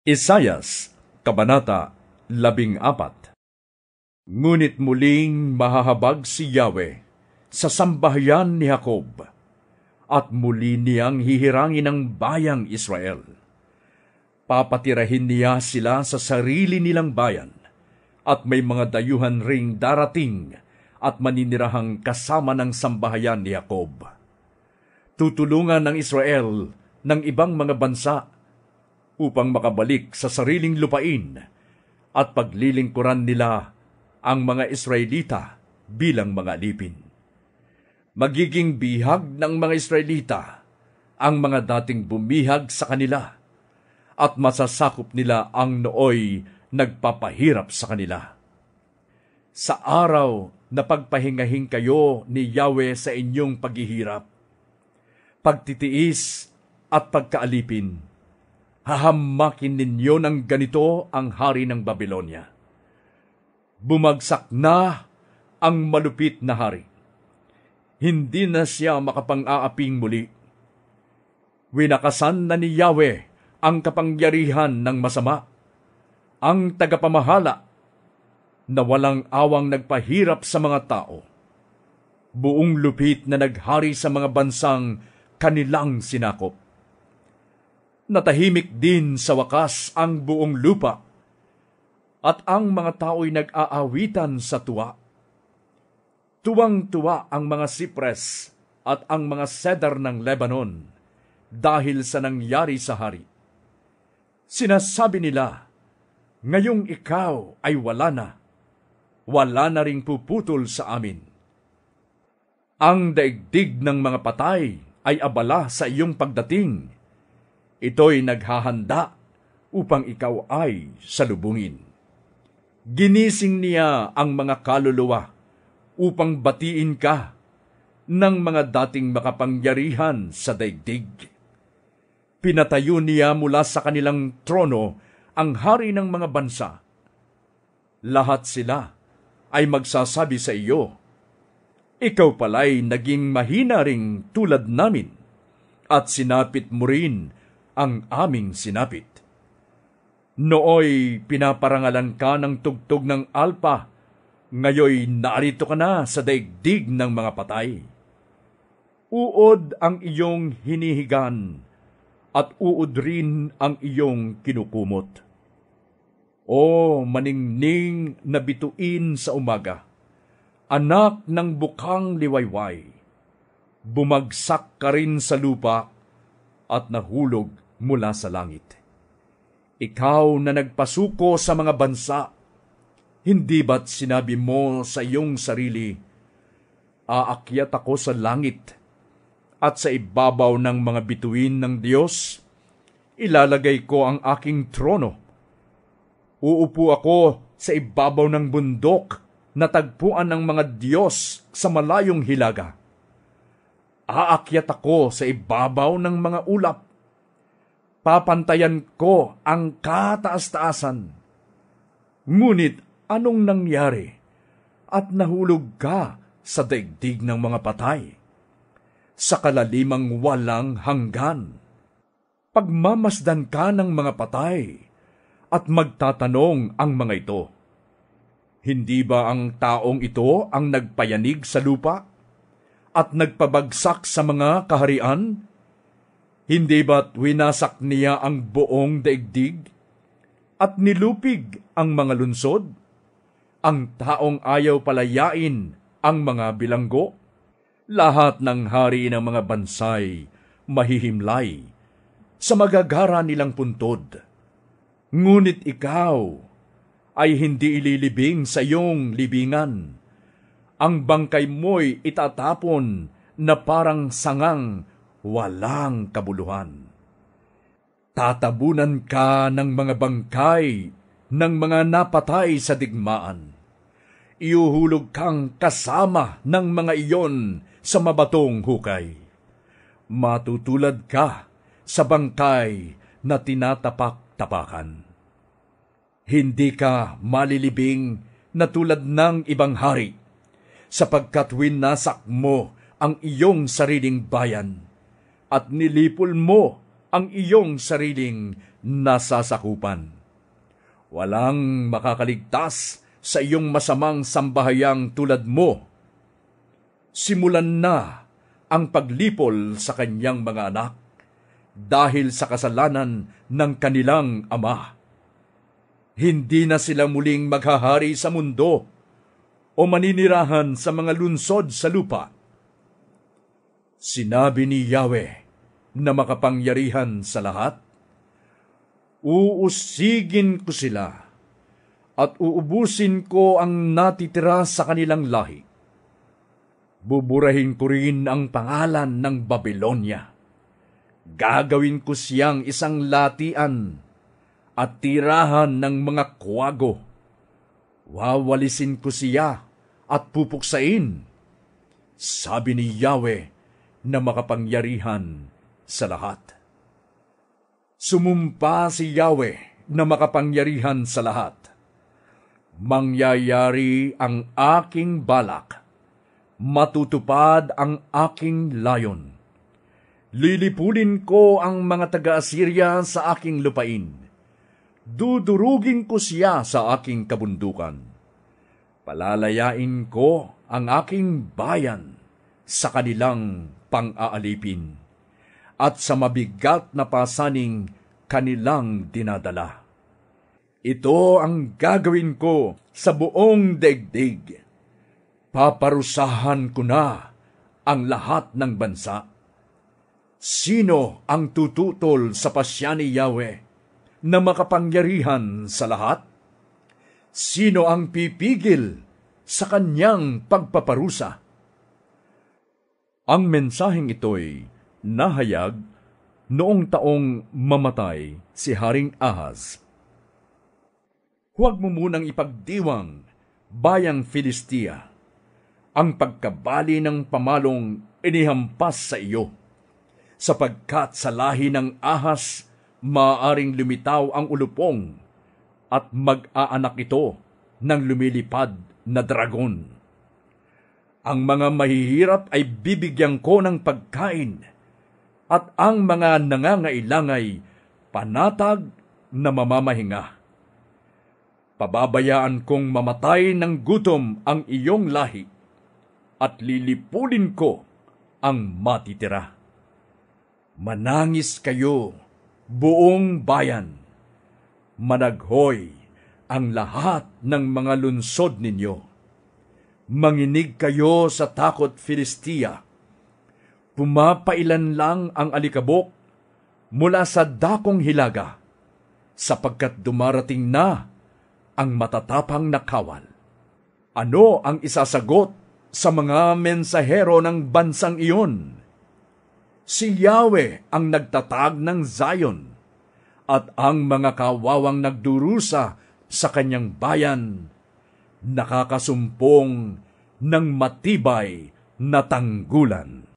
Isayas, Kabanata 14. Ngunit muling mahahabag si Yahweh sa sambahayan ni Jacob, at muli niyang hihirangin ang bayang Israel. Papatirahin niya sila sa sarili nilang bayan, at may mga dayuhan ring darating at maninirahang kasama ng sambahayan ni Jacob. Tutulungan ng Israel ng ibang mga bansa upang makabalik sa sariling lupain at paglilingkuran nila ang mga Israelita bilang mga alipin. Magiging bihag ng mga Israelita ang mga dating bumihag sa kanila at masasakop nila ang nooy nagpapahirap sa kanila. Sa araw na pagpahingahing kayo ni Yahweh sa inyong paghihirap, pagtitiis at pagkaalipin, hahamakin ninyo ng ganito ang hari ng Babylonia. Bumagsak na ang malupit na hari. Hindi na siya makapang-aaping muli. Winakasan na ni Yahweh ang kapangyarihan ng masama, ang tagapamahala na walang awang nagpahirap sa mga tao. Buong lupit na naghari sa mga bansang kanilang sinakop. Natahimik din sa wakas ang buong lupa, at ang mga tao'y nag-aawitan sa tuwa. Tuwang-tuwa ang mga sipres at ang mga cedar ng Lebanon dahil sa nangyari sa hari. Sinasabi nila, ngayong ikaw ay wala na ring puputol sa amin. Ang daigdig ng mga patay ay abala sa iyong pagdating. Ito'y naghahanda upang ikaw ay salubungin. Ginising niya ang mga kaluluwa upang batiin ka ng mga dating makapangyarihan sa daigdig. Pinatayo niya mula sa kanilang trono ang hari ng mga bansa. Lahat sila ay magsasabi sa iyo, ikaw pala'y naging mahina ring tulad namin, at sinapit mo rin ang aming sinapit. Nooy pinaparangalan ka ng tugtog ng alpa, ngayoy narito ka na sa daigdig ng mga patay. Uod ang iyong hinihigan, at uod rin ang iyong kinukumot. O maningning na bituin sa umaga, anak ng bukang liwayway, bumagsak ka rin sa lupa at nahulog mula sa langit. Ikaw na nagpasuko sa mga bansa, hindi ba't sinabi mo sa iyong sarili, aakyat ako sa langit, at sa ibabaw ng mga bituin ng Diyos, ilalagay ko ang aking trono. Uupo ako sa ibabaw ng bundok na tagpuan ng mga Diyos sa malayong hilaga. Aakyat ako sa ibabaw ng mga ulap. Papantayan ko ang kataas-taasan. Ngunit anong nangyari at nahulog ka sa daigdig ng mga patay? Sa kalalimang walang hanggan. Pagmamasdan ka ng mga patay at magtatanong ang mga ito, hindi ba ang taong ito ang nagpayanig sa lupa at nagpabagsak sa mga kaharian? Hindi ba't winasak niya ang buong daigdig at nilupig ang mga lunsod? Ang taong ayaw palayain ang mga bilanggo? Lahat ng hari ng mga bansay mahihimlay sa magagara nilang puntod. Ngunit ikaw ay hindi ililibing sa iyong libingan. Ang bangkay mo'y itatapon na parang sangang walang kabuluhan. Tatabunan ka ng mga bangkay ng mga napatay sa digmaan. Iuhulog kang kasama ng mga iyon sa mabatong hukay. Matutulad ka sa bangkay na tinatapak-tapakan. Hindi ka malilibing na tulad ng ibang hari, sapagkat winasak mo ang iyong sariling bayan at nilipol mo ang iyong sariling nasasakupan. Walang makakaligtas sa iyong masamang sambahayang tulad mo. Simulan na ang paglipol sa kanyang mga anak dahil sa kasalanan ng kanilang ama. Hindi na sila muling maghahari sa mundo o maninirahan sa mga lunsod sa lupa. Sinabi ni Yahweh na makapangyarihan sa lahat, uusigin ko sila at uubusin ko ang natitira sa kanilang lahi. Buburahin ko rin ang pangalan ng Babylonia. Gagawin ko siyang isang latian at tirahan ng mga kuwago. Wawalisin ko siya at pupuksain, sabi ni Yahweh na makapangyarihan sa lahat. Sumumpa si Yahweh na makapangyarihan sa lahat. Mangyayari ang aking balak. Matutupad ang aking layon. Lilipulin ko ang mga taga-Assyria sa aking lupain. Dudurugin ko siya sa aking kabundukan. Palalayain ko ang aking bayan sa kanilang pang-aalipin at sa mabigat na pasaning kanilang dinadala. Ito ang gagawin ko sa buong daigdig. Paparusahan ko na ang lahat ng bansa. Sino ang tututol sa pasya ni Yahweh na makapangyarihan sa lahat? Sino ang pipigil sa kanyang pagpaparusa? Ang mensaheng ito'y nahayag noong taong mamatay si Haring Ahaz. Huwag mo munang ipagdiwang, bayang Filistia, ang pagkabali ng pamalong inihampas sa iyo, sapagkat sa lahi ng Ahas maaaring lumitaw ang ulupong at mag-aanak ito ng lumilipad na dragon. Ang mga mahihirap ay bibigyan ko ng pagkain at ang mga nangangailangan panatag na mamamahinga. Pababayaan kong mamatay ng gutom ang iyong lahi at lilipulin ko ang matitira. Manangis kayo, buong bayan. Managhoy ang lahat ng mga lunsod ninyo. Manginig kayo sa takot, Filistia. Pumapailan lang ang alikabok mula sa dakong hilaga, sapagkat dumarating na ang matatapang na kawal. Ano ang isasagot sa mga mensahero ng bansang iyon? Si Yahweh ang nagtatag ng Zion, at ang mga kawawang nagdurusa sa kanyang bayan, nakakasumpong ng matibay na tanggulan.